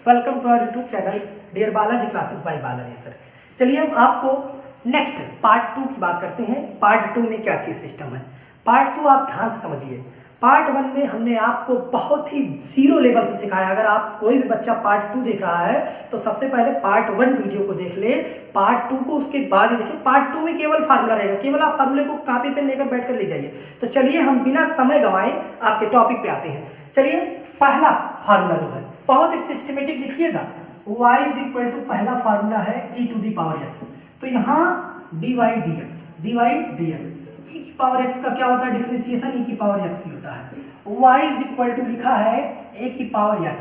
Welcome to our YouTube channel dear Balaji classes by Balaji sir. चलिए हम आपको नेक्स्ट पार्ट 2 की बात करते हैं। पार्ट 2 में क्या चीज़ सिस्टम है। पार्ट 2 आप ध्यान से समझिए। पार्ट 1 में हमने आपको बहुत ही जीरो लेवल से सिखाया। अगर आप कोई भी बच्चा पार्ट 2 देख रहा है तो सबसे पहले पार्ट 1 वीडियो को देख ले, पार्ट 2 को उसके बाद देखिए। पार्ट 2 में केवल फार्मूला रहेगा, केवल आप फार्मूले को कॉपी पेन लेकर बैठ कर ले जाइए। तो चलिए हम बिना समय गंवाए आपके टॉपिक पे आते हैं। चलिए पहला फार्मूला जो है बहुत सिस्टमेटिक लिखिएगा। y इज इक्वल टू पहला फार्मूला है e to the power x। तो यहाँ dy dx e की पावर x का क्या होता है डिफरेंशिएशन, e की पावर x ही होता है। y इज इक्वल टू लिखा है a की पावर x,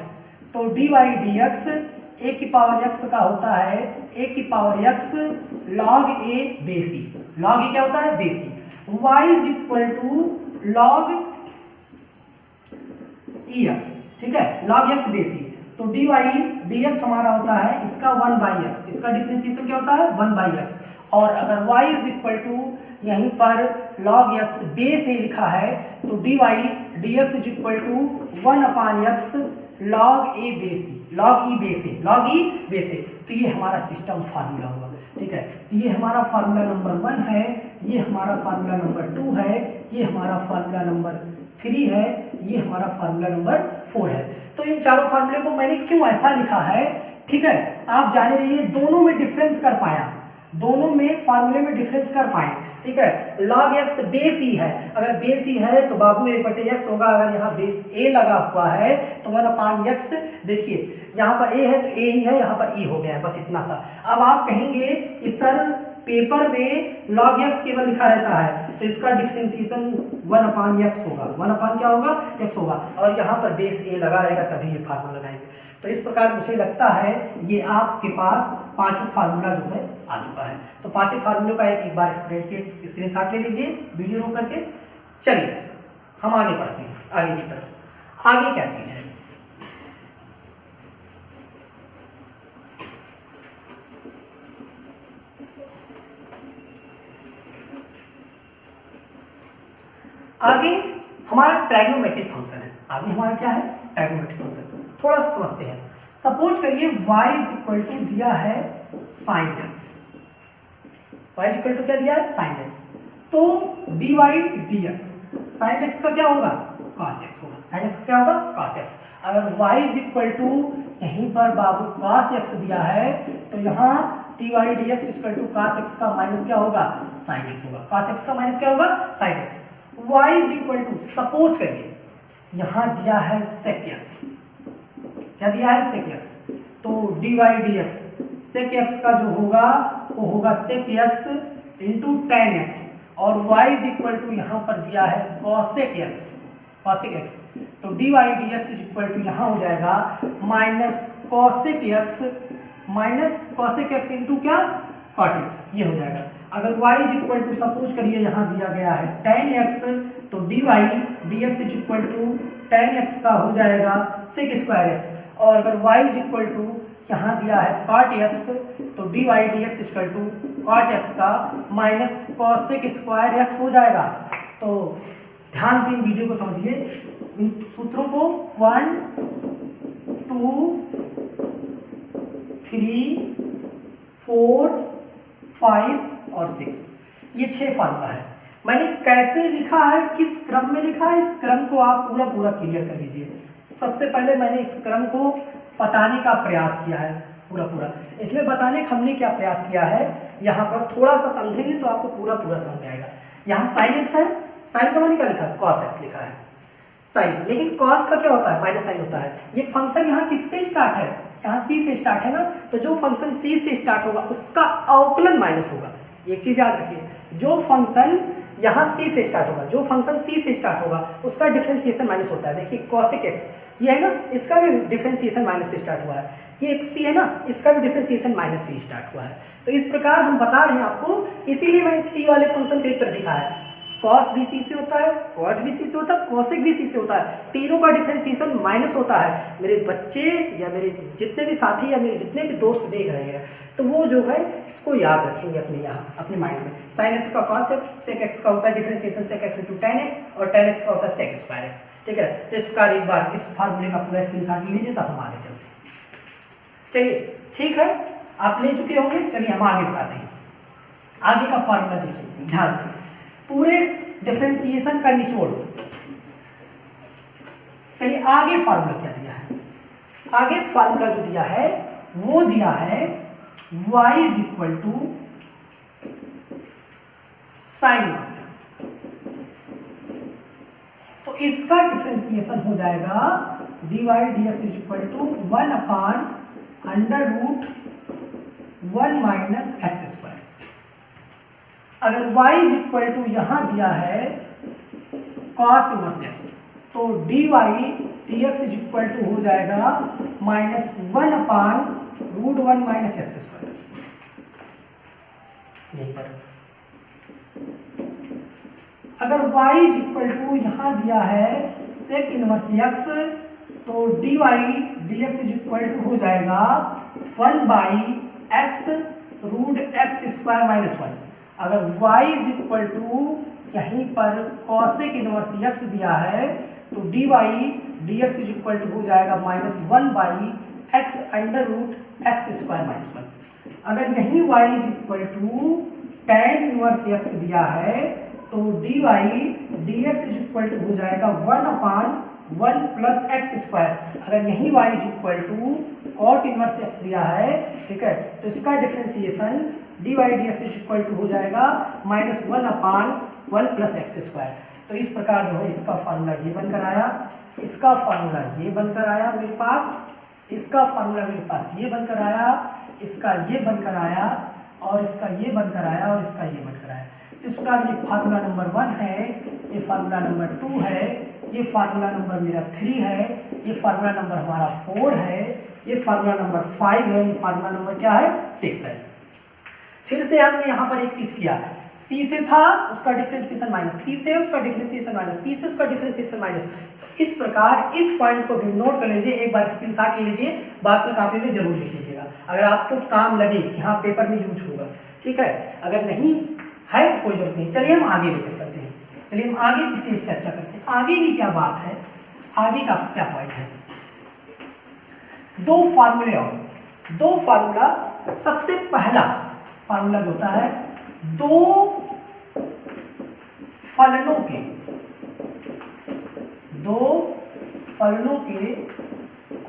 तो dy dx a की पावर x का होता है a की power x log a base e। log a क्या होता है base e। y is equal to log ex, ठीक है, log x बेस e। तो dy dx हमारा होता है इसका 1/x, इसका डिफरेंशिएशन क्या होता है 1/x। और अगर y इज इक्वल टू यहीं पर log x बेस ए लिखा है तो dy dx is equal to 1/x log a base e, log e base A. तो ये हमारा सिस्टम फार्मूला हुआ, ठीक है। ये हमारा फार्मूला नंबर 1 है, ये हमारा फार्मूला नंबर 2 है, ये हमारा फार्मूला नंबर 3 है, ये हमारा फार्मूला नंबर 4 है। तो इन चारों फार्मूले को मैंने क्यों ऐसा लिखा है, ठीक है, आप जाने रहिए। दोनों में डिफरेंस कर पाया, दोनों में फार्मूले में डिफरेंस कर पाए, ठीक है। log x बेस ई है, अगर बेस ई है तो बाबू 1/x होगा। अगर यहाँ बेस a लगा हुआ है तो 1/x, देखिए यहाँ पर a है तो a ही है, यहाँ पर e हो गया है, बस इतना सा। अब आप कहेंगे कि सर पेपर में log x केवल लिखा रहता है तो इसका डिफरेंशिएशन 1/x होगा, 1 क्या होगा x होगा, और यहाँ पर बेस a लगा रहेगा तभी ये फार्मूला लगाएंगे। तो इस प्रकार मुझे लगता है ये आपके पास पांचों फार्मूला जो है आ चुका है। तो पांचों फार्मूलों का एक बार स्क्रीनशॉट ले लीजिए वीडियो रोक करके। चलिए हम आगे बढ़ते हैं आगे की तरफ। आगे क्या चीज है, आगे हमारा ट्राइगोनोमेट्रिक फंक्शन है। आगे हमारा क्या है ट्राइगोनोमेट्रिक फंक्शन। थोड़ा सा समझते हैं। सपोज करिए y इज इक्वल टू दिया है sin x, y is equal to क्या दिया है sin x। तो dy dx sin x का क्या होगा cos x होगा, sin x का क्या होगा cos x। अगर y इज इक्वल टू यहीं पर बाबू cos x दिया है तो यहाँ dy dx equal to cos x का माइनस क्या होगा sin x होगा, cos x का माइनस क्या होगा sin x। y is equal to suppose करिए यहाँ दिया है sec x, क्या दिया है sec x, तो dy dx sec x का जो होगा वो होगा sec x into tan x, और y इज इक्वल टू यहाँ पर दिया है cosec x, तो dy dx is equal to यहाँ हो जाएगा माइनस cosec x इंटू क्या cot x, ये हो जाएगा। अगर y is equal to suppose करिए यहाँ दिया गया है tan x, तो dy dx is equal to tan x का हो जाएगा sec स्क्वायर x, और अगर y इज इक्वल टू यहाँ दिया है cot x, तो dy dx is equal to cot x का माइनस cosec स्क्वायर x हो जाएगा। तो ध्यान से इन वीडियो को समझिए, इन सूत्रों को 1 2 3 4 5 और 6, ये 6 फार्मूला है। मैंने कैसे लिखा है, किस क्रम में लिखा है, इस क्रम को आप पूरा क्लियर कर लीजिए। सबसे पहले मैंने इस क्रम को बताने का प्रयास किया है पूरा। इसमें बताने का हमने क्या प्रयास किया है, यहाँ पर थोड़ा सा समझेंगे तो आपको पूरा समझ आएगा। यहाँ sin x है, sin का मैंने क्या लिखा है cos x लिखा है sin, लेकिन cos का क्या होता है माइनस साइन होता है। ये फंक्शन यहाँ किससे स्टार्ट है, यहाँ c से स्टार्ट है ना, तो जो फंक्शन c से स्टार्ट होगा उसका अवकलन माइनस होगा। एक चीज याद रखिए, जो फंक्शन यहाँ c से स्टार्ट होगा, जो फंक्शन c से स्टार्ट होगा उसका डिफरेंशिएशन माइनस होता है। देखिए cosec x ये है ना, इसका भी डिफरेंशिएशन माइनस से स्टार्ट हुआ है। ये c है ना, इसका भी डिफरेंशिएशन माइनस से स्टार्ट हुआ है। तो इस प्रकार हम बता रहे हैं आपको, इसीलिए मैंने c वाले फंक्शन के तरफ दिखा है। cos भी c से होता है, cot भी c से होता है, cosec भी c से होता है, तीनों का डिफरेंशिएशन माइनस होता है। मेरे बच्चे या मेरे जितने भी साथी या मेरे जितने भी दोस्त देख रहे हैं तो वो जो है इसको याद रखेंगे अपने यहाँ अपने माइंड में। sin x का cos x, sec x का होता है differentiation sec x into tan x, और tan x का होता है sec स्क्वायर x, ठीक है। तो इस प्रकार एक बार इस फार्मूले का पूरा स्क्रीनशॉट लीजिए तब हम आगे चलते हैं। चलिए ठीक है, आप ले चुके होंगे। चलिए हम आगे बढ़ाते हैं। आगे का फॉर्मूला देखिए ध्यान से, पूरे डिफरेंशिएशन का निचोड़। चलिए आगे फॉर्मूला क्या दिया है, आगे फॉर्मूला जो दिया है वो दिया है y is equal to sine inverse. तो इसका डिफरेंशिएशन हो जाएगा dy dx is equal to 1 upon under root 1 minus x square. अगर y इज इक्वल टू यहां दिया है cos इनवर्स x, तो dy dx is equal to हो जाएगा minus 1 upon root 1 minus x square. यहीं पर अगर y इज इक्वल टू यहां दिया है सेक इनवर्स x, तो dy dx is equal to हो जाएगा 1 by x root x square minus 1। अगर y इज इक्वल टू यहीं पर कॉसेक इनवर्स x दिया है, तो dy dx is equal to हो जाएगा minus 1 by x under root x square minus 1। अगर यहीं y is equal to tan inverse x दिया है, तो dy dx is equal to हो जाएगा 1 अपान 1 प्लस एक्स स्क्वायर। अगर यही y is equal to cot inverse x दिया है, ठीक है, तो इसका differentiation dy dx is equal to हो जाएगा minus 1 upon 1 plus x square. तो इस प्रकार जो है इसका फार्मूला ये बनकर आया, इसका फार्मूला ये बनकर आया मेरे पास, इसका फार्मूला मेरे पास ये बनकर आया, इसका ये बनकर आया, और इसका ये बनकर आया, और इसका ये बनकर आया। इस प्रकार ये फार्मूला नंबर 1 है, ये फार्मूला नंबर 2 है, ये फार्मूला नंबर मेरा 3 है, ये फार्मूला नंबर हमारा 4 है, ये फार्मूला नंबर 5 है, ये फार्मूला नंबर क्या है 6 है। फिर से हमने यहाँ पर एक चीज किया, C से था उसका डिफरेंशिएशन माइनस, C से उसका डिफरेंशिएशन माइनस, C से उसका डिफरेंशिएशन माइनस। इस प्रकार इस पॉइंट को भी नोट कर लीजिए, एक बार स्क्रीनशॉट ले लीजिए, बाद में कापी में जरूर लिख लीजिएगा अगर आपको काम लगे कि हाँ पेपर में यूज होगा, ठीक है। अगर नहीं है तो कोई जरूरत नहीं। चलिए हम आगे लेकर चलते हैं, चलिए हम आगे विशेष चर्चा करते हैं। आगे की क्या बात है, आगे का क्या पॉइंट है, दो फार्मूले और दो फार्मूला। सबसे पहला फार्मूला जो होता है दो फलनों के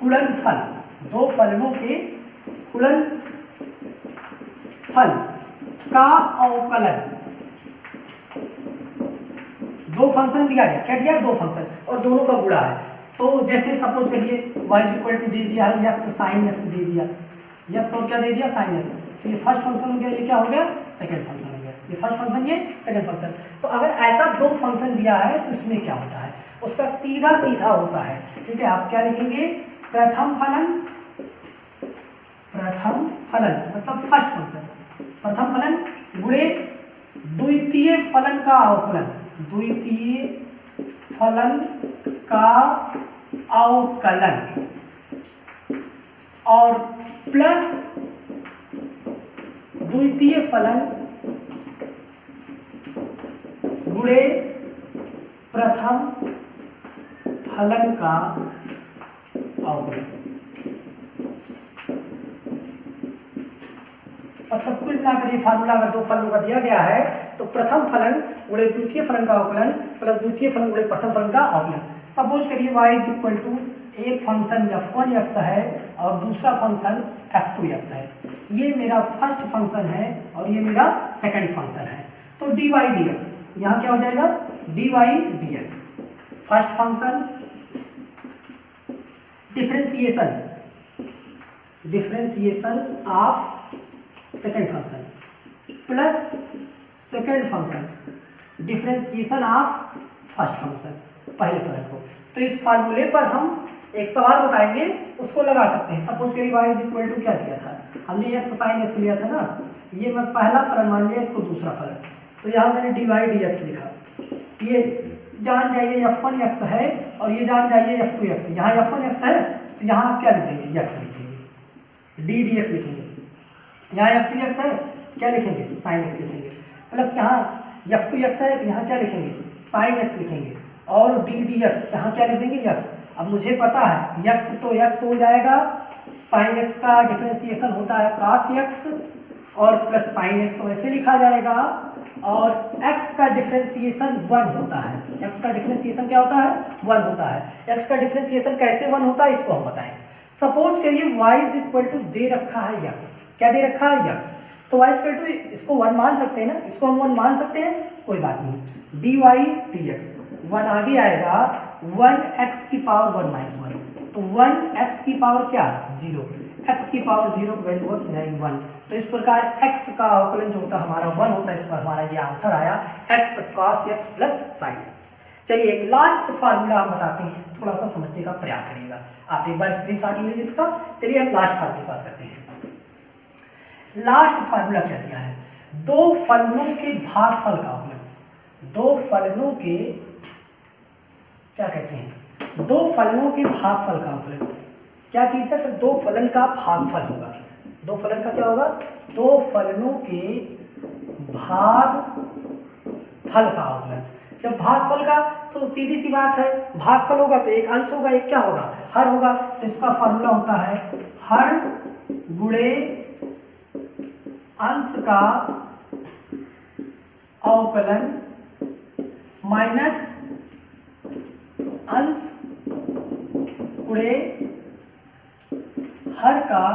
गुणनफल, दो फलनों के गुणनफल का अवकलन। दो फंक्शन दिया गया, क्या दिया, दो फंक्शन, और दोनों का गुणा है। तो जैसे सपोज करिए y इक्वल टू दे दिया है x साइन x दे दिया, x और क्या दे दिया साइन x, तो ये फर्स्ट फंक्शन हो गया, ये क्या हो गया सेकंड फंक्शन हो गया, ये फर्स्ट फंक्शन ये सेकंड फंक्शन। तो अगर ऐसा दो फंक्शन दिया है तो इसमें क्या होता है, उसका सीधा सीधा होता है, ठीक है। आप क्या लिखेंगे, प्रथम फलन मतलब फर्स्ट फंक्शन, प्रथम फलन गुणे द्वितीय फलन का अवकलन, द्वितीय फलन का अवकलन, और प्लस द्वितीय फलन गुणे प्रथम फलन का अवकलन। मतलब कुल मिलाकर ये फार्मूला अगर दो फलनों का दिया गया है तो प्रथम फलन गुणे द्वितीय फलन का अवकलन प्लस द्वितीय फलन गुणे प्रथम फलन का अवकलन। सपोज करिए y इज इक्वल टू एक फंक्शन f1x है और दूसरा फंक्शन f2x है, ये मेरा फर्स्ट फंक्शन है और ये मेरा सेकंड फंक्शन है। तो dy dx यहाँ क्या हो जाएगा, dy dx first function differentiation of second function plus second function differentiation of first function, पहले फलन को। तो इस फार्मूले पर हम एक सवाल बताएंगे, उसको लगा सकते हैं। सपोज करिए y इज इक्वल टू क्या दिया था, हमने x साइन x लिया था ना, ये मैं पहला फलन मान लिया, इसको दूसरा फलन। तो यहाँ मैंने dy dx लिखा, ये जान जाइए f1x है और ये जान जाइए f2x। यहाँ f1x है तो यहाँ आप क्या लिख देंगे, x लिखेंगे, d dx लिखेंगे। यहाँ f2x है, क्या लिखेंगे, साइन x लिखेंगे, प्लस यहाँ f2x है तो यहाँ क्या लिखेंगे, साइन x लिखेंगे, और d dx यहाँ क्या लिख देंगे, x, अब मुझे पता है x तो x हो जाएगा, साइन x का डिफरेंशिएशन होता है cos x और प्लस साइन x वैसे लिखा जाएगा, और x का डिफरेंशिएशन 1 होता है। x का डिफरेंशिएशन क्या होता है? 1 होता है। x का डिफरेंशिएशन कैसे 1 होता है इसको हम बताएंगे। सपोज करिए y इज इक्वल टू दे रखा है x, क्या दे रखा है x, तो y इक्वल टू इसको 1 मान सकते हैं ना, इसको हम 1 मान सकते हैं, कोई बात नहीं। dy dx 1 आगे आएगा 1x की पावर 1 माइनस 1, तो 1x की पावर क्या 0, x की पावर 0 वैल्यू नहीं 1, तो इस प्रकार x का अवकलन जो होता है हमारा 1 होता है। इस पर हमारा ये आंसर आया x cos x plus sin x। चलिए एक लास्ट फार्मूला हम बताते हैं, थोड़ा सा समझने का प्रयास करिएगा। आप एक बार स्क्रीनशॉट ले लीजिए इसका। चलिए हम लास्ट फार्मूले की बात करते हैं। लास्ट फार्मूला क्या दिया है? दो फलनों के भागफल का अवकलन, दो फलनों के क्या कहते हैं, दो फलनों के भागफल का अवकलन क्या चीज है? तो दो फलन का भागफल होगा। दो फलन का क्या होगा? दो फलनों के भागफल का अवकलन। जब भागफल का तो सीधी सी बात है, भागफल होगा तो एक अंश होगा, एक क्या होगा? हर होगा। तो इसका फॉर्मूला होता है हर गुणे अंश का अवकलन माइनस अंश गुणे हर का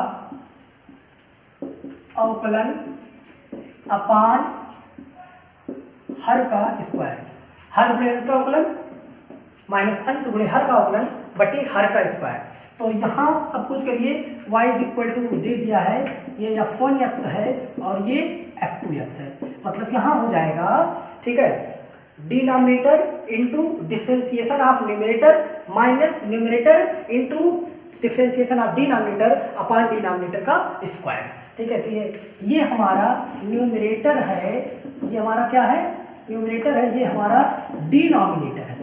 अवकलन अपान हर का स्क्वायर। हर गुणे अंश का अवकलन माइनस अंश गुणे हर का अवकलन बटे हर का स्क्वायर। तो यहाँ सब कुछ करिए y इज इक्वल टू दे दिया है, ये f1x है और ये f2x है। मतलब यहाँ हो जाएगा, ठीक है, denominator into differentiation of numerator minus numerator into differentiation of denominator upon denominator का स्क्वायर। ठीक है, तो ये हमारा न्यूमरेटर है, ये हमारा क्या है? न्यूमरेटर है, ये हमारा डिनोमिनेटर है।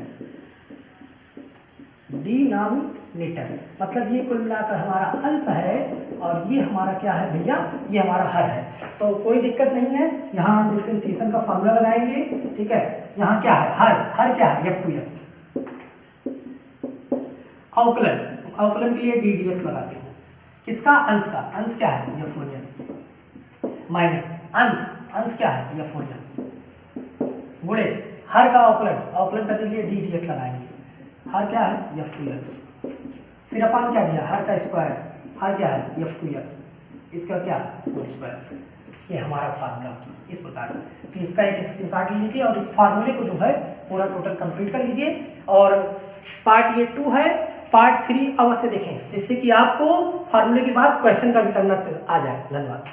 डिनोमिनेटर मतलब ये कुल मिलाकर हमारा अंश है और ये हमारा क्या है भैया? ये हमारा हर है। तो कोई दिक्कत नहीं है, यहाँ हम डिफरेंशिएशन का फार्मूला लगाएंगे। ठीक है, यहाँ क्या है? हर क्या है? f2x। अवकलन के लिए ddx लगाते हो, किसका? अंश का। अंश क्या है? f1x माइनस अंश क्या है? f1x गुणे हर का अवकलन करने के लिए ddx लगाएंगे। हर क्या है? f2x। फिर अपान क्या दिया? हर का स्क्वायर। हर क्या है? f2x, इसका क्या? Whole square. ये हमारा फार्मूला इस प्रकार। तो इसका एक स्क्रीनशॉट ले लीजिए और इस फार्मूले को जो है पूरा टोटल कंप्लीट कर लीजिए। और पार्ट ये 2 है, पार्ट 3 अवश्य देखें, जिससे कि आपको फार्मूले के बाद क्वेश्चन का भी करना आ जाए। धन्यवाद।